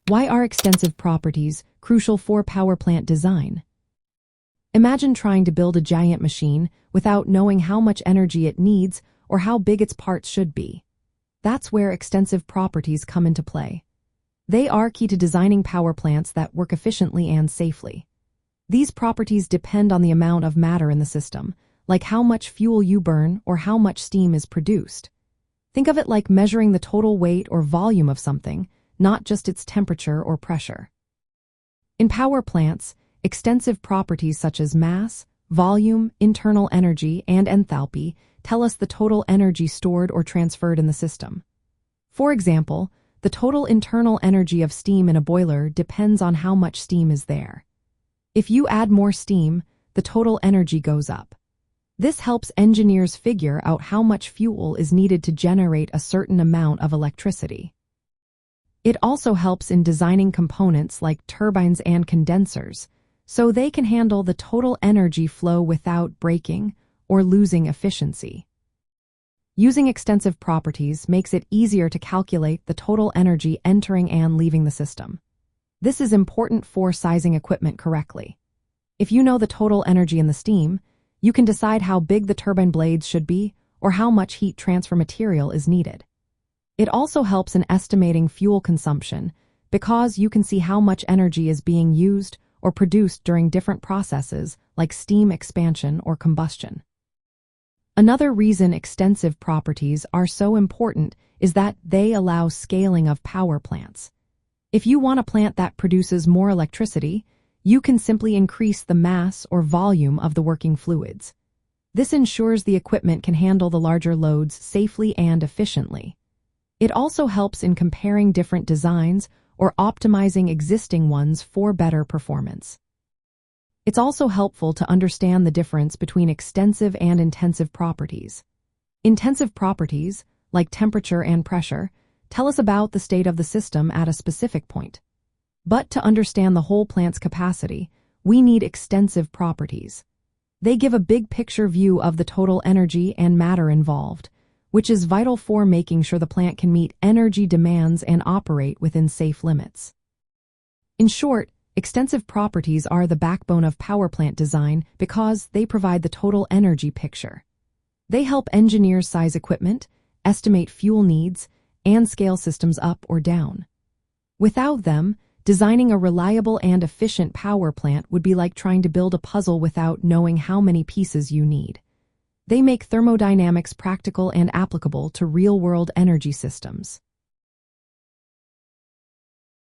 Why are extensive properties crucial for power plant design? Imagine trying to build a giant machine without knowing how much energy it needs or how big its parts should be. That's where extensive properties come into play. They are key to designing power plants that work efficiently and safely. These properties depend on the amount of matter in the system, like how much fuel you burn or how much steam is produced. Think of it like measuring the total weight or volume of something, not just its temperature or pressure. In power plants, extensive properties such as mass, volume, internal energy, and enthalpy tell us the total energy stored or transferred in the system. For example, the total internal energy of steam in a boiler depends on how much steam is there. If you add more steam, the total energy goes up. This helps engineers figure out how much fuel is needed to generate a certain amount of electricity. It also helps in designing components like turbines and condensers, so they can handle the total energy flow without breaking or losing efficiency. Using extensive properties makes it easier to calculate the total energy entering and leaving the system. This is important for sizing equipment correctly. If you know the total energy in the steam, you can decide how big the turbine blades should be or how much heat transfer material is needed. It also helps in estimating fuel consumption because you can see how much energy is being used or produced during different processes like steam expansion or combustion. Another reason extensive properties are so important is that they allow scaling of power plants. If you want a plant that produces more electricity, you can simply increase the mass or volume of the working fluids. This ensures the equipment can handle the larger loads safely and efficiently. It also helps in comparing different designs or optimizing existing ones for better performance. It's also helpful to understand the difference between extensive and intensive properties. Intensive properties, like temperature and pressure, tell us about the state of the system at a specific point. But to understand the whole plant's capacity, we need extensive properties. They give a big picture view of the total energy and matter involved, which is vital for making sure the plant can meet energy demands and operate within safe limits. In short, extensive properties are the backbone of power plant design because they provide the total energy picture. They help engineers size equipment, estimate fuel needs, and scale systems up or down. Without them, designing a reliable and efficient power plant would be like trying to build a puzzle without knowing how many pieces you need. They make thermodynamics practical and applicable to real-world energy systems.